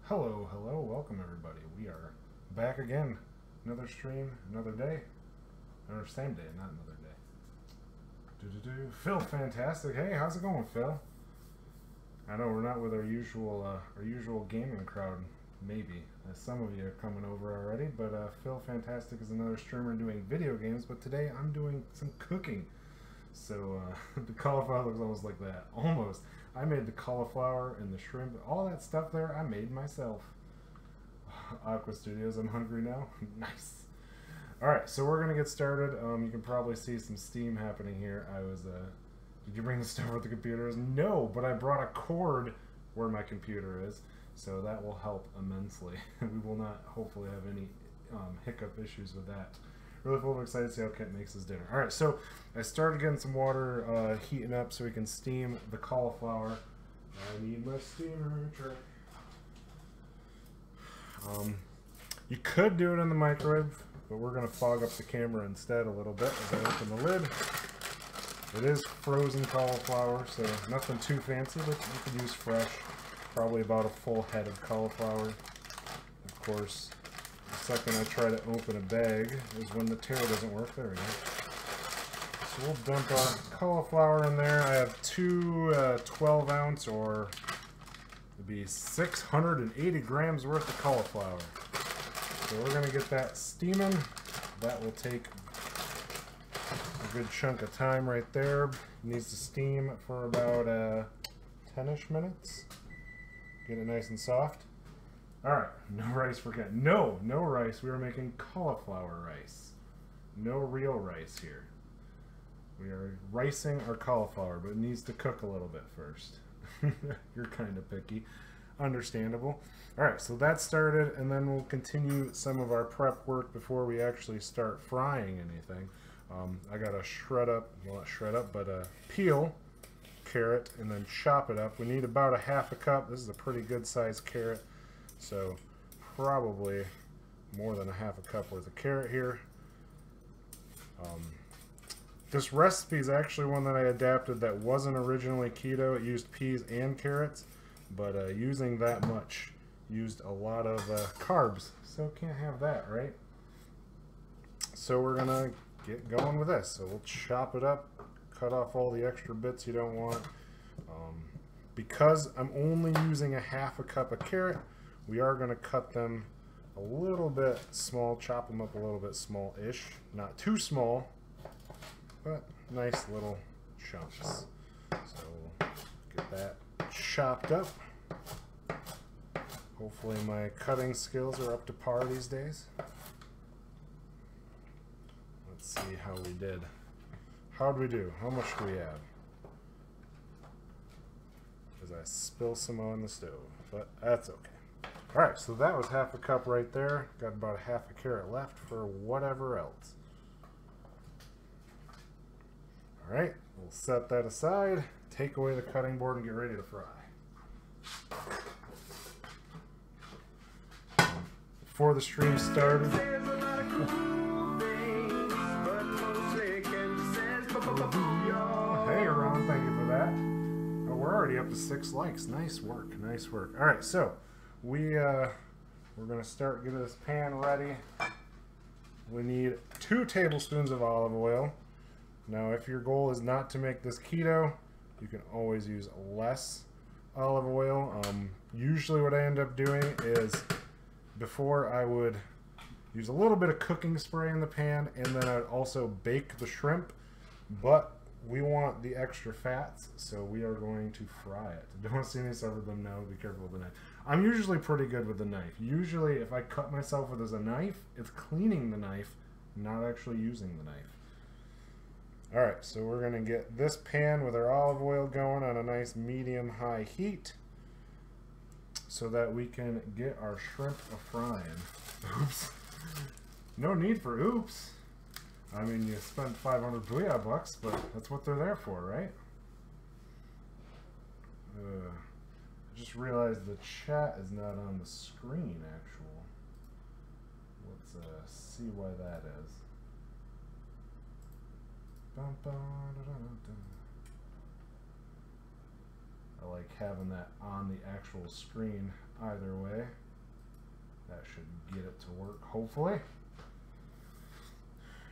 Hello, welcome everybody. We are back again. Another stream, another day. Or same day, not another day. Phil, fantastic. Hey, how's it going, Phil? I know we're not with our usual gaming crowd, maybe. Some of you are coming over already, but Phil Fantastic is another streamer doing video games, but today I'm doing some cooking. So the cauliflower looks almost like that. Almost. I made the cauliflower and the shrimp. All that stuff there, I made myself. Aqua Studios, I'm hungry now. Nice. Alright, so we're going to get started. You can probably see some steam happening here. Did you bring the stuff where the computer is? No, but I brought a cord where my computer is. So that will help immensely. We will not hopefully have any hiccup issues with that. Really full of excited to see how Kent makes his dinner. Alright, so I started getting some water heating up so we can steam the cauliflower. I need my steamer tray. You could do it in the microwave, but we're going to fog up the camera instead a little bit as I open the lid. It is frozen cauliflower, so nothing too fancy, but you can use fresh. Probably about a full head of cauliflower. Of course, the second I try to open a bag is when the tail doesn't work. There we go. So we'll dump our cauliflower in there. I have two 12-ounce, or it'd be 680 grams worth of cauliflower. So we're going to get that steaming. That will take a good chunk of time right there. It needs to steam for about 10-ish minutes. Get it nice and soft. Alright, no rice for Ken. No rice. We are making cauliflower rice. No real rice here. We are ricing our cauliflower, but it needs to cook a little bit first. You're kind of picky. Understandable. Alright, so that started, and then we'll continue some of our prep work before we actually start frying anything. I got to shred up, well not shred up, but peel carrot and then chop it up. We need about a half a cup. This is a pretty good sized carrot, so probably more than a half a cup worth of carrot here. This recipe is actually one that I adapted that wasn't originally keto. It used peas and carrots, but using that much used a lot of carbs, so can't have that, right? So we're gonna get going with this. So we'll chop it up, cut off all the extra bits you don't want. Because I'm only using a half a cup of carrot, we are going to cut them a little bit small, chop them up a little bit small-ish. Not too small, but nice little chunks. So we'll get that chopped up. Hopefully my cutting skills are up to par these days. Let's see how we did. How'd we do? How much do we have? Because I spilled some on the stove, but that's okay. Alright, so that was half a cup right there. Got about a half a carrot left for whatever else. Alright, we'll set that aside, take away the cutting board, and get ready to fry. Before the stream started, hey Ron, thank you for that. Oh, we're already up to 6 likes. Nice work, nice work. All right, so we're gonna start getting this pan ready. We need 2 tablespoons of olive oil. Now, if your goal is not to make this keto, you can always use less olive oil. Usually, what I end up doing is before I would use a little bit of cooking spray in the pan, and then I'd also bake the shrimp. But we want the extra fats, so we are going to fry it. Don't see me sever them now. Be careful with the knife. I'm usually pretty good with the knife. Usually, if I cut myself with a knife, it's cleaning the knife, not actually using the knife. Alright, so we're going to get this pan with our olive oil going on a nice medium-high heat so that we can get our shrimp a-frying. Oops. No need for oops. I mean, you spent 500 booyah bucks, but that's what they're there for, right? I just realized the chat is not on the screen, actual. Let's see why that is. I like having that on the actual screen. either way. That should get it to work, hopefully.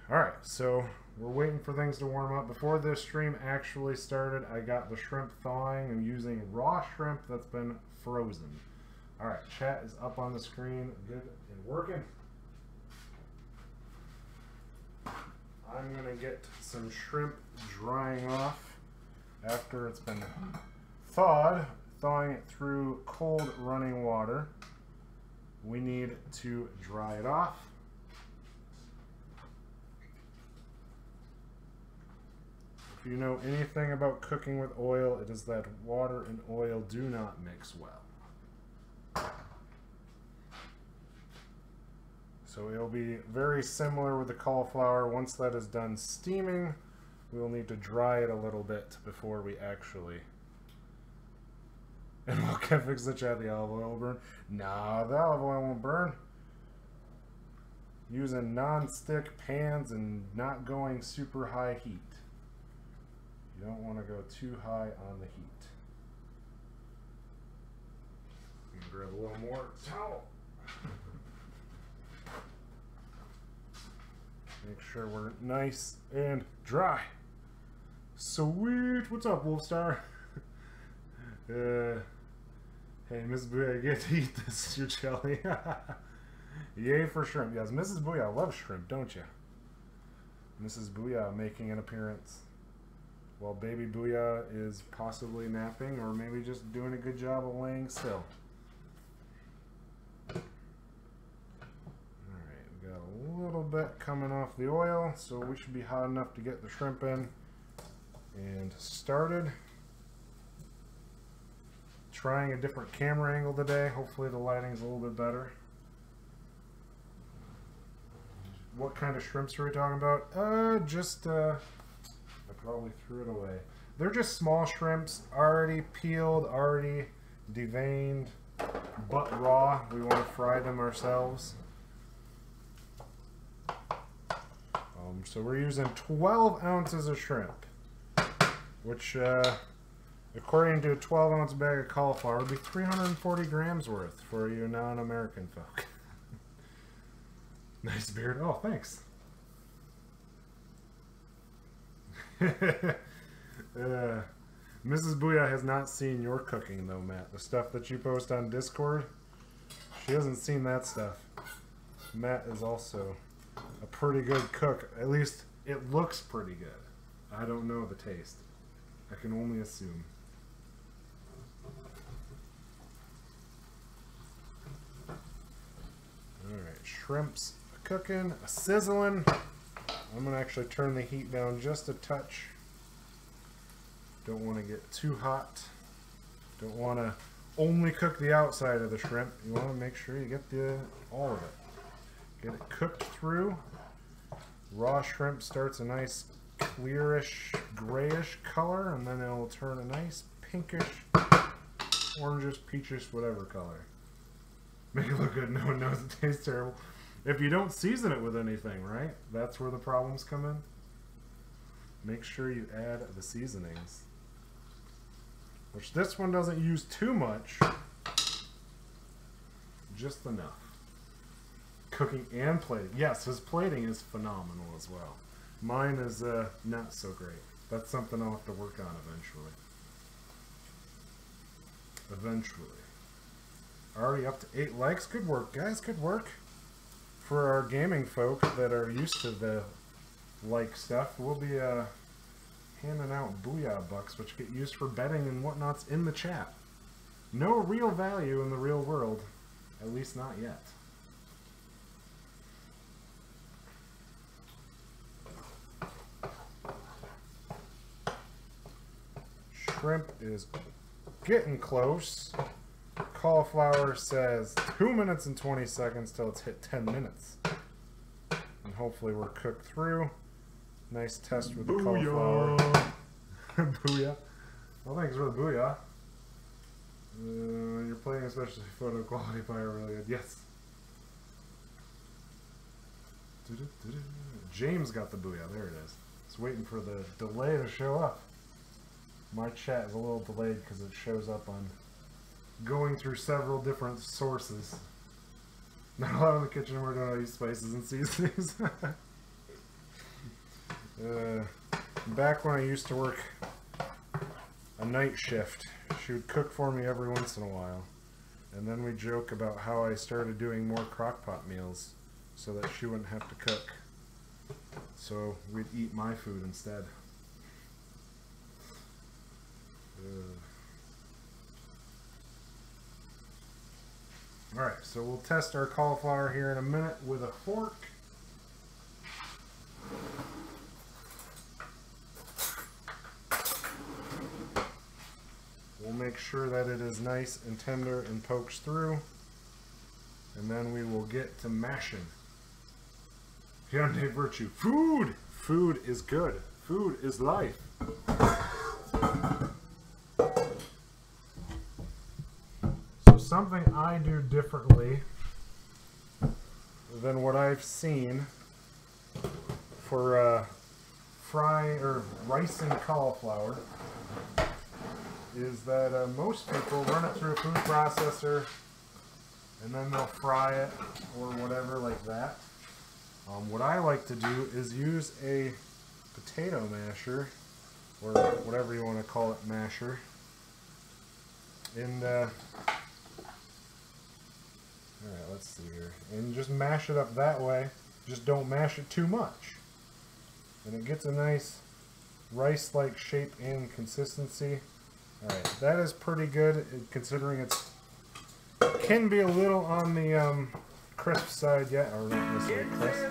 Alright, so we're waiting for things to warm up. Before this stream actually started, I got the shrimp thawing. I'm using raw shrimp that's been frozen. Alright, chat is up on the screen, good and working. I'm going to get some shrimp drying off after it's been thawed, thawing it through cold running water. We need to dry it off. If you know anything about cooking with oil, it is that water and oil do not mix well. So it'll be very similar with the cauliflower. Once that is done steaming, we will need to dry it a little bit before we actually... And what can fix the chat? The olive oil will burn? Nah, the olive oil won't burn. Using non-stick pans and not going super high heat. You don't want to go too high on the heat. I'm gonna grab a little more towel. Make sure we're nice and dry. Sweet. What's up, Wolfstar? Hey, Mrs. Booyah, I get to eat this, your jelly. Yay for shrimp. Yes, Mrs. Booyah loves shrimp, don't you? Mrs. Booyah making an appearance. While baby Booyah is possibly napping or maybe just doing a good job of laying still. Alright, we got a little bit coming off the oil, so we should be hot enough to get the shrimp in and started. Trying a different camera angle today. Hopefully the lighting's a little bit better. What kind of shrimps are we talking about? I probably threw it away. They're just small shrimps, already peeled, already deveined, but raw. We want to fry them ourselves. So we're using 12 ounces of shrimp, which according to a 12-ounce bag of cauliflower would be 340 grams worth for you non-American folk. Nice beard. Oh, thanks. Mrs. Booyah has not seen your cooking though, Matt. The stuff that you post on Discord, she hasn't seen that stuff. Matt is also a pretty good cook. At least it looks pretty good. I don't know the taste. I can only assume. Alright, shrimps cooking, sizzling. I'm going to actually turn the heat down just a touch. Don't want to get too hot. Don't want to only cook the outside of the shrimp. You want to make sure you get all of it. Get it cooked through. Raw shrimp starts a nice clearish, grayish color, and then it'll turn a nice pinkish, orangish, peachish, whatever color. Make it look good. No one knows it tastes terrible. If you don't season it with anything, right? That's where the problems come in. Make sure you add the seasonings. Which this one doesn't use too much. Just enough. Cooking and plating. Yes, his plating is phenomenal as well. Mine is not so great. That's something I'll have to work on eventually. Eventually. Already up to 8 likes. Good work, guys. Good work. For our gaming folk that are used to the like stuff, we'll be handing out Booyah bucks, which get used for betting and whatnots in the chat. No real value in the real world. At least not yet. Shrimp is getting close. Cauliflower says 2 minutes and 20 seconds till it's hit 10 minutes. And hopefully we're cooked through. Nice test with the cauliflower. Booyah. Well, thanks for the booyah. You're playing especially photo quality fire really good. Yes. James got the booyah. There it is. Just waiting for the delay to show up. My chat is a little delayed because it shows up on going through several different sources. Not a lot in the kitchen we're doing all these spices and seasonings. Back when I used to work a night shift, she would cook for me every once in a while. And then we joke about how I started doing more crock-pot meals so that she wouldn't have to cook. So we'd eat my food instead. Alright, so we'll test our cauliflower here in a minute with a fork. We'll make sure that it is nice and tender and pokes through. And then we will get to mashing. Hyundai Virtue. Food! Food is good. Food is life. So something I do differently than what I've seen for frying or ricing cauliflower is that most people run it through a food processor and then they'll fry it or whatever like that. What I like to do is use a potato masher, or whatever you want to call it, masher. And, alright, let's see here. And just mash it up that way. Just don't mash it too much. And it gets a nice rice-like shape and consistency. Alright, that is pretty good considering it can be a little on the crisp side yet, or not necessarily crisp.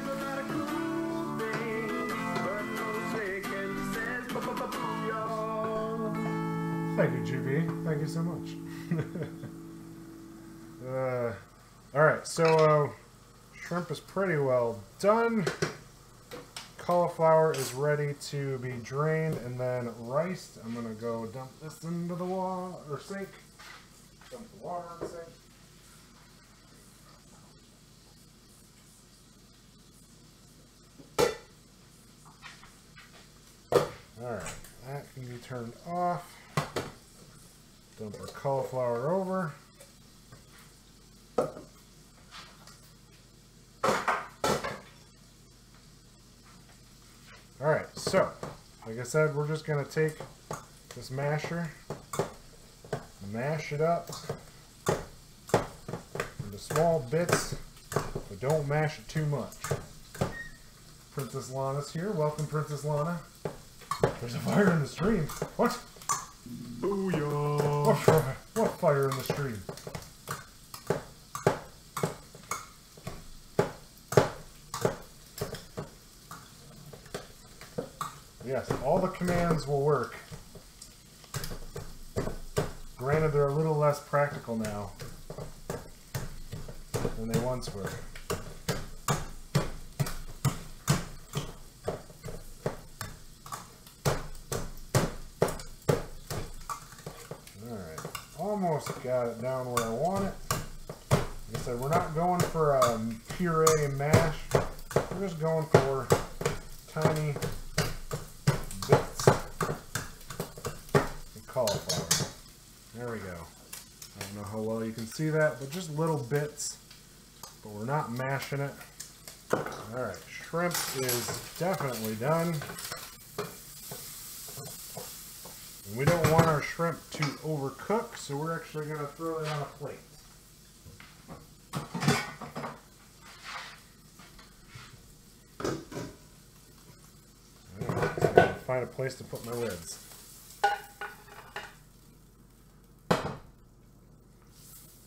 Thank you, GB. Thank you so much. Alright, so shrimp is pretty well done. Cauliflower is ready to be drained and then riced. I'm going to go dump this into the water or sink. Dump the water in the sink. Alright, that can be turned off. Dump our cauliflower over. Alright, so, like I said, we're just going to take this masher, mash it up into small bits, but don't mash it too much. Princess Lana's here. Welcome, Princess Lana. There's a fire in the stream. What? Booyah! What fire in the stream? Yes, all the commands will work. Granted, they're a little less practical now than they once were. Alright, almost got it down where I want it. Like I said, we're not going for a puree mash. We're just going for tiny bits of cauliflower. There we go. I don't know how well you can see that, but just little bits. But we're not mashing it. Alright, shrimp is definitely done. And we don't want our shrimp to overcook, so we're actually going to throw it on a plate. Alright, so I'm going to find a place to put my lids.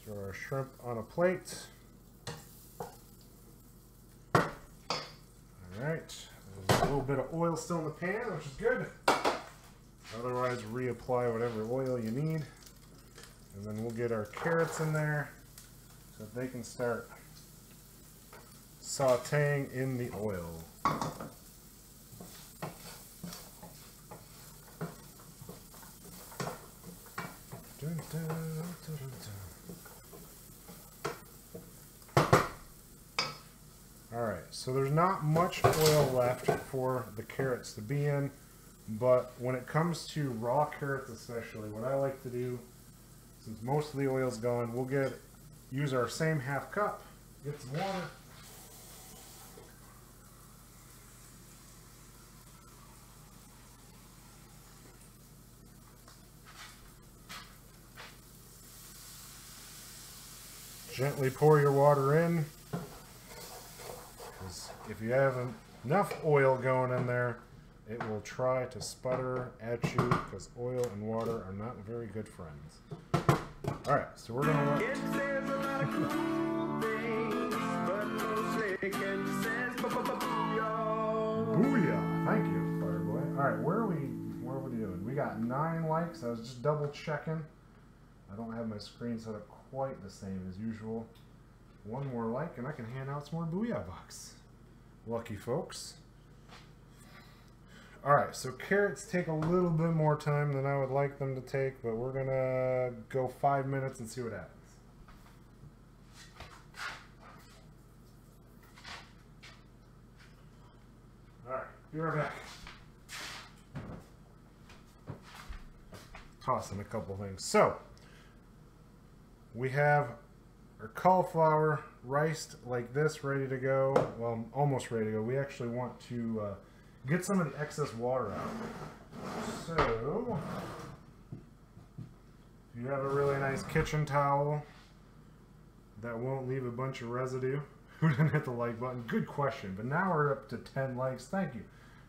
Throw our shrimp on a plate. Alright, there's a little bit of oil still in the pan, which is good. Otherwise, reapply whatever oil you need. And then we'll get our carrots in there so that they can start sauteing in the oil. Dun, dun, dun, dun, dun. Alright, so there's not much oil left for the carrots to be in, but when it comes to raw carrots especially, what I like to do Since most of the oil's gone, we'll use our same half cup, get some water. Gently pour your water in, because if you have enough oil going in there, it will try to sputter at you, because oil and water are not very good friends. Alright, so we're going to let... Booyah! Thank you, Fireboy. Alright, what are we doing? We got 9 likes. I was just double checking. I don't have my screen set up quite the same as usual. 1 more like and I can hand out some more Booyah bucks. Lucky folks. Alright, so carrots take a little bit more time than I would like them to take, but we're gonna go 5 minutes and see what happens. Alright, be right back. Tossing a couple things. So, we have our cauliflower riced like this, ready to go. Well, almost ready to go. We actually want to get some of the excess water out. So, if you have a really nice kitchen towel that won't leave a bunch of residue, who didn't hit the like button? Good question. But now we're up to 10 likes. Thank you.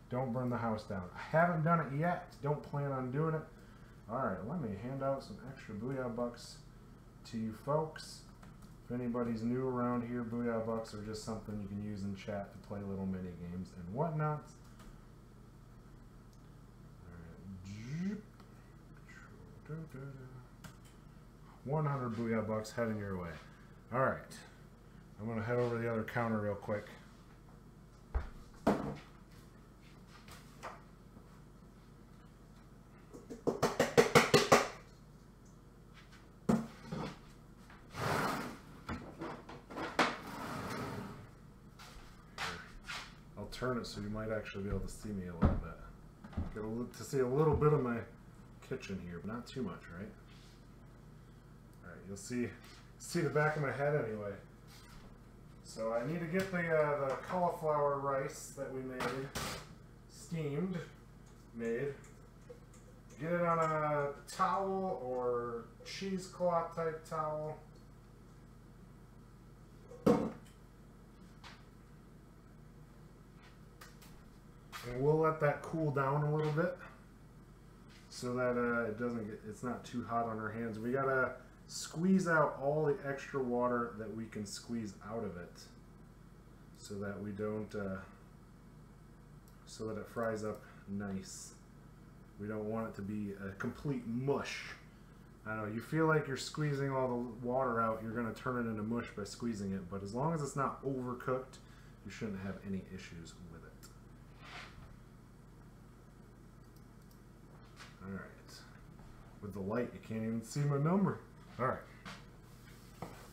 Don't burn the house down. I haven't done it yet. Don't plan on doing it. Alright, let me hand out some extra Booyah bucks to you folks. If anybody's new around here, Booyah bucks are just something you can use in chat to play little mini games and whatnot. 100 Booyah bucks heading your way. Alright, I'm going to head over to the other counter real quick. I'll turn it so you might actually be able to see me a little bit. Get to see a little bit of my kitchen here, but not too much, right? Alright, you'll see the back of my head anyway. So I need to get the cauliflower rice that we made, made. Get it on a towel or cheesecloth type towel. And we'll let that cool down a little bit so that it's not too hot on our hands. We gotta squeeze out all the extra water that we can squeeze out of it so that we don't, so that it fries up nice. We don't want it to be a complete mush. I know, you feel like you're squeezing all the water out, you're gonna turn it into mush by squeezing it, but as long as it's not overcooked, you shouldn't have any issues with it. Alright. With the light, you can't even see my number. Alright.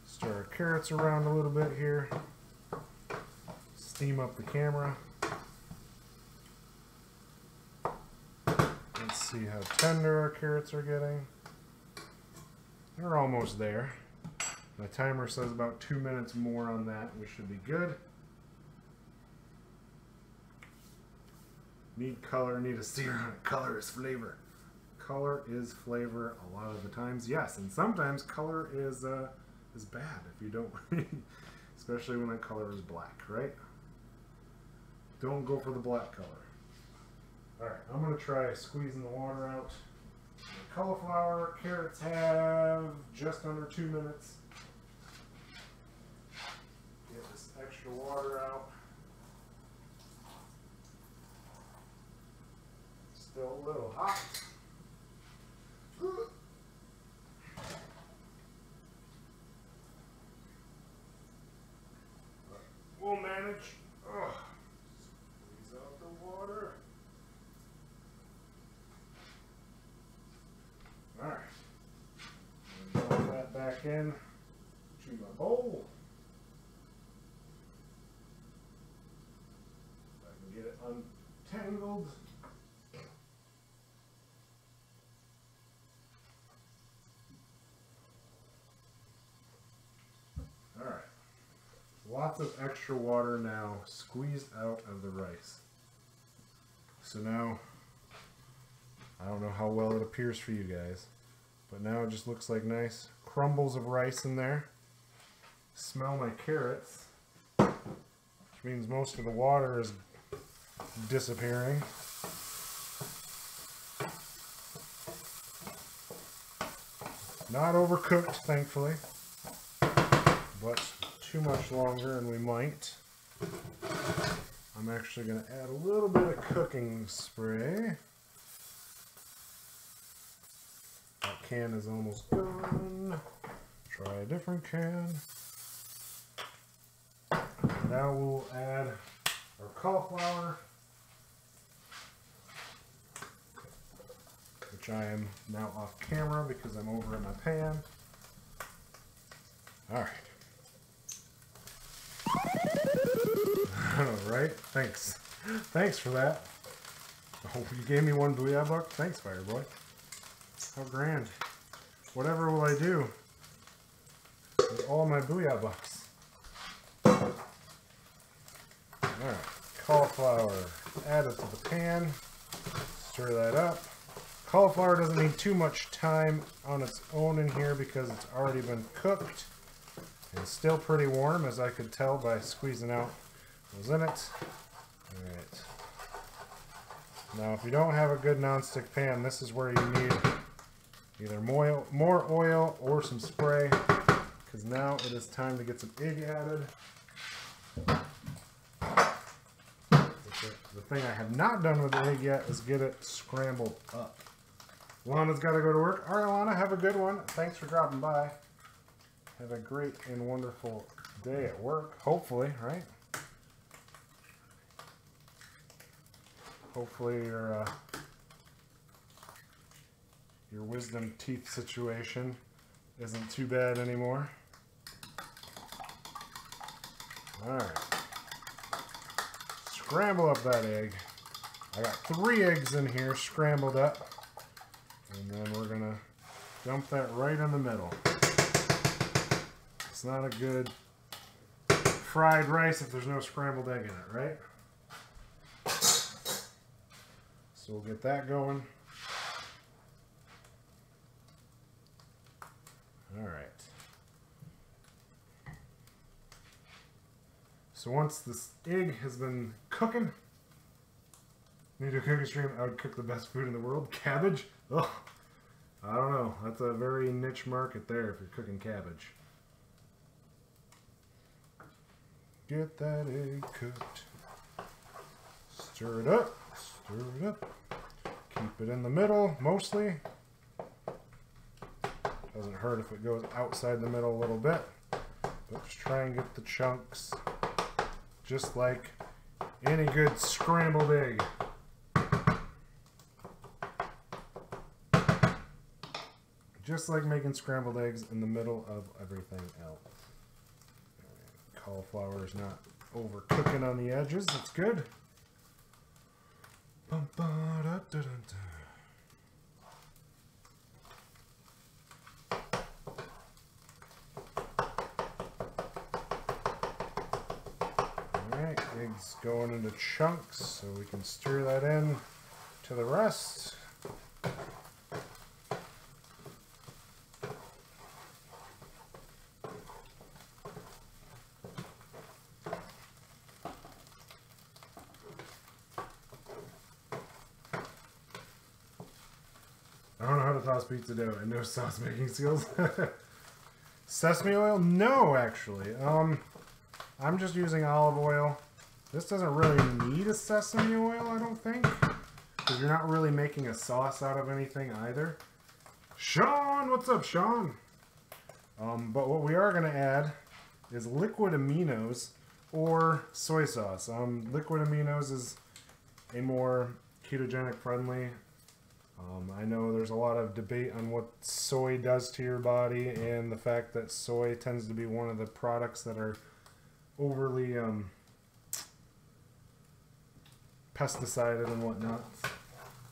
Stir our carrots around a little bit here. Steam up the camera. Let's see how tender our carrots are getting. They're almost there. My timer says about 2 minutes more on that. We should be good. Need color, need a sear on it. Color is flavor. Color is flavor a lot of the times, yes, and sometimes color is bad if you don't, especially when that color is black, right? Don't go for the black color. Alright, I'm going to try squeezing the water out. The cauliflower, carrots have just under 2 minutes. Get this extra water out. Still a little hot. We'll manage. Ugh. Squeeze out the water. Alright. Drop that back in to my bowl. If I can get it untangled. lots of extra water now squeezed out of the rice. So now, I don't know how well it appears for you guys, but now it just looks like nice crumbles of rice in there. Smell my carrots, which means most of the water is disappearing. Not overcooked, thankfully, but too much longer and we might. I'm actually going to add a little bit of cooking spray. That can is almost gone. Try a different can. Now we'll add our cauliflower, which I am now off camera because I'm over in my pan. Alright. Alright, thanks. Thanks for that. Oh, you gave me one booyah buck? Thanks, Fireboy. How grand. Whatever will I do with all my booyah bucks? Alright, cauliflower. Add it to the pan. Stir that up. Cauliflower doesn't need too much time on its own in here because it's already been cooked. And it's still pretty warm, as I could tell by squeezing out what was in it. Alright. Now, if you don't have a good nonstick pan, this is where you need either more oil or some spray, because now it is time to get some egg added. The thing I have not done with the egg yet is get it scrambled up. Lana's got to go to work. All right, Lana, have a good one. Thanks for dropping by. Have a great and wonderful day at work, hopefully, right? Hopefully your wisdom teeth situation isn't too bad anymore. All right. Scramble up that egg. I got 3 eggs in here scrambled up. And then we're going to dump that right in the middle. It's not a good fried rice if there's no scrambled egg in it, right? So we'll get that going. All right. So once this egg has been cooking, need a cooking stream, I would cook the best food in the world. Cabbage? Ugh. I don't know. That's a very niche market there if you're cooking cabbage. Get that egg cooked. Stir it up. Stir it up. Keep it in the middle, mostly. Doesn't hurt if it goes outside the middle a little bit. But just try and get the chunks just like any good scrambled egg. Just like making scrambled eggs in the middle of everything else. Right. Cauliflower is not overcooking on the edges. That's good. Bum, ba, da, da, da, da. Alright, eggs going into chunks so we can stir that in to the rest. I don't know how to toss pizza dough and no sauce making skills. Sesame oil? No, actually. I'm just using olive oil. This doesn't really need a sesame oil, I don't think. Because you're not really making a sauce out of anything either. Sean! What's up, Sean? But what we are going to add is liquid aminos or soy sauce. Liquid aminos is a more ketogenic friendly. I know there's a lot of debate on what soy does to your body, and the fact that soy tends to be one of the products that are overly pesticided and whatnot.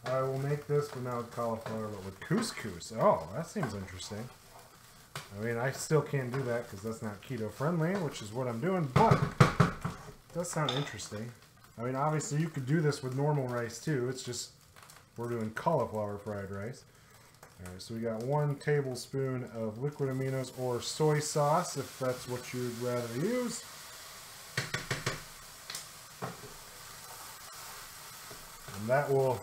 I will make this, but now with cauliflower, but with couscous. Oh, that seems interesting. I mean, I still can't do that because that's not keto friendly, which is what I'm doing, but it does sound interesting. I mean, obviously you could do this with normal rice too. It's just we're doing cauliflower fried rice. Alright, so we got 1 tablespoon of liquid aminos or soy sauce, if that's what you'd rather use. And that will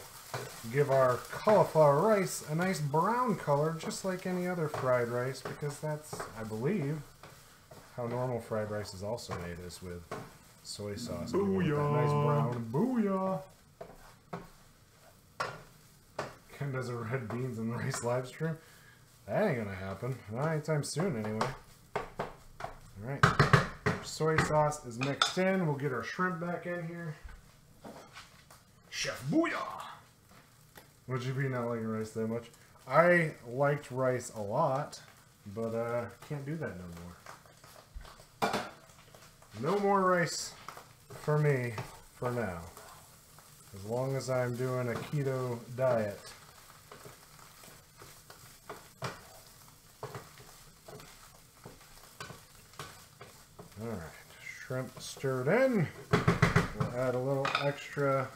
give our cauliflower rice a nice brown color, just like any other fried rice, because that's, I believe, how normal fried rice is also made, is with soy sauce. Booyah! Nice brown booyah! Ken does a red beans and rice live stream. That ain't gonna happen. Not anytime soon, anyway. Alright. Soy sauce is mixed in. We'll get our shrimp back in here. Chef Booyah! Would you be not liking rice that much? I liked rice a lot, but can't do that no more. No more rice for me for now. As long as I'm doing a keto diet. Alright, shrimp stirred in. We'll add a little extra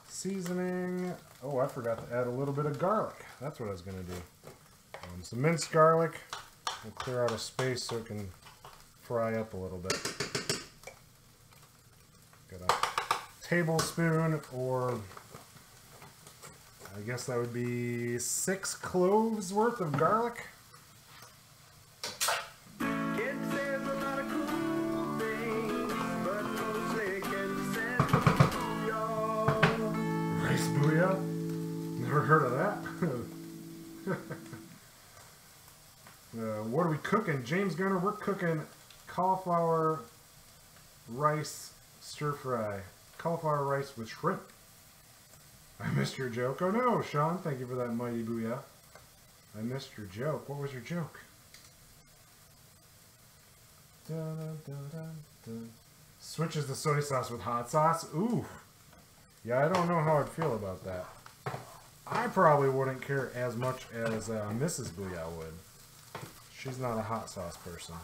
seasoning. Oh, I forgot to add a little bit of garlic. That's what I was going to do. Some minced garlic. We'll clear out a space so it can fry up a little bit. Got a tablespoon, or I guess that would be 6 cloves worth of garlic. Rice booyah? Never heard of that. What are we cooking? James Gunner, we're cooking cauliflower rice stir fry. Cauliflower rice with shrimp. I missed your joke. Oh no, Sean, thank you for that mighty booyah. I missed your joke. What was your joke? Dun, dun, dun, dun. Switches the soy sauce with hot sauce. Ooh. Yeah, I don't know how I'd feel about that. I probably wouldn't care as much as Mrs. Booyah would. She's not a hot sauce person.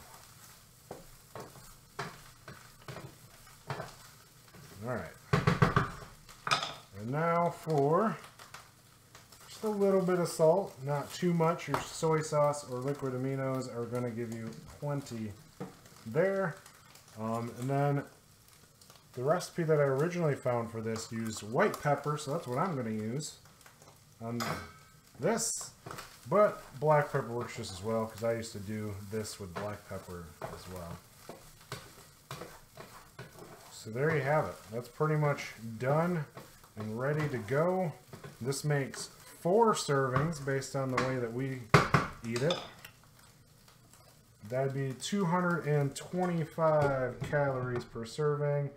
Alright. And now for just a little bit of salt. Not too much. Your soy sauce or liquid aminos are going to give you plenty there. And then the recipe that I originally found for this used white pepper, so that's what I'm going to use on this. But black pepper works just as well, because I used to do this with black pepper as well. So there you have it. That's pretty much done and ready to go. This makes 4 servings based on the way that we eat it. That'd be 225 calories per serving.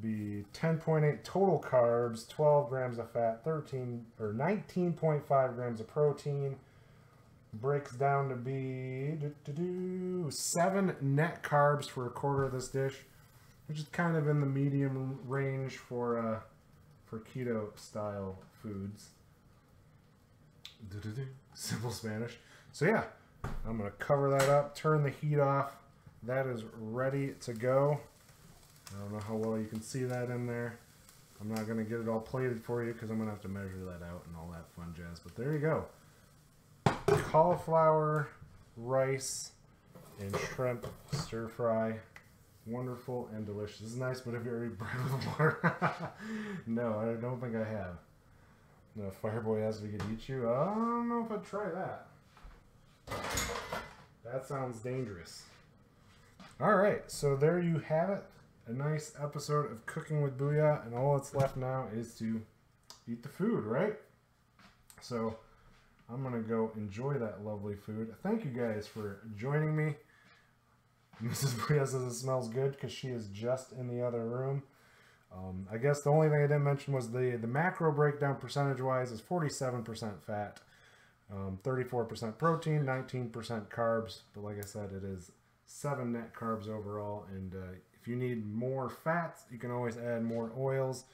Be 10.8 total carbs, 12 grams of fat, 19.5 grams of protein. Breaks down to be 7 net carbs for a quarter of this dish, which is kind of in the medium range for keto style foods. Simple Spanish. So yeah, I'm gonna cover that up, turn the heat off. That is ready to go. I don't know how well you can see that in there. I'm not gonna get it all plated for you because I'm gonna have to measure that out and all that fun jazz. But there you go. Cauliflower, rice, and shrimp stir fry. Wonderful and delicious. This is nice, but have you ever eaten bread with water? No, I don't think I have. No, Fireboy asked if he could eat you. I don't know if I'd try that. That sounds dangerous. Alright, so there you have it. A nice episode of Cooking with Booyah, and all that's left now is to eat the food, right? So I'm going to go enjoy that lovely food. Thank you guys for joining me. Mrs. Booyah says it smells good because she is just in the other room. I guess the only thing I didn't mention was the macro breakdown percentage-wise is 47% fat, 34% protein, 19% carbs. But like I said, it is 7 net carbs overall. And if you need more fats, you can always add more oils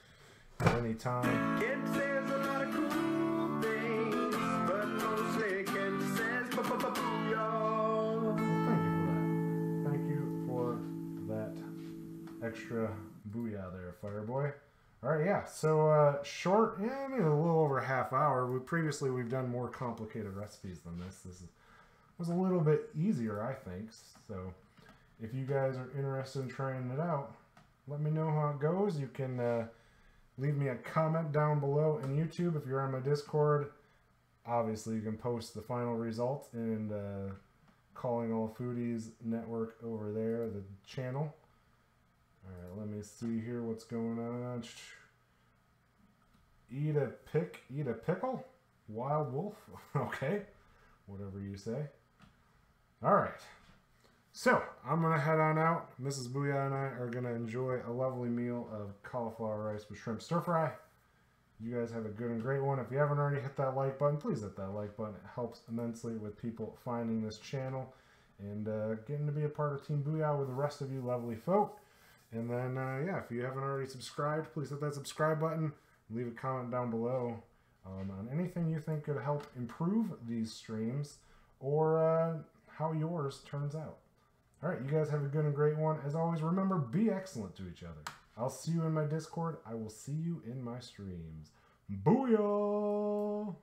at any time. Kid says a lot of cool things, but mostly Kid says booyah. extra booyah there, Fireboy. All right, yeah, so short, yeah, maybe a little over a half hour. Previously, we've done more complicated recipes than this. Was a little bit easier, I think. So if you guys are interested in trying it out, let me know how it goes. You can leave me a comment down below in YouTube. If you're on my Discord, obviously you can post the final results in Calling All Foodies network over there, the channel. All right, let me see here what's going on. Eat a pickle? Wild wolf? Okay, whatever you say. All right, so I'm gonna head on out. Mrs. Booyah and I are gonna enjoy a lovely meal of cauliflower rice with shrimp stir fry. You guys have a good and great one. If you haven't already hit that like button, please hit that like button. It helps immensely with people finding this channel and getting to be a part of Team Booyah with the rest of you lovely folk. And then, yeah, if you haven't already subscribed, please hit that subscribe button. Leave a comment down below on anything you think could help improve these streams or how yours turns out. All right, you guys have a good and great one. As always, remember, be excellent to each other. I'll see you in my Discord. I will see you in my streams. Booyah!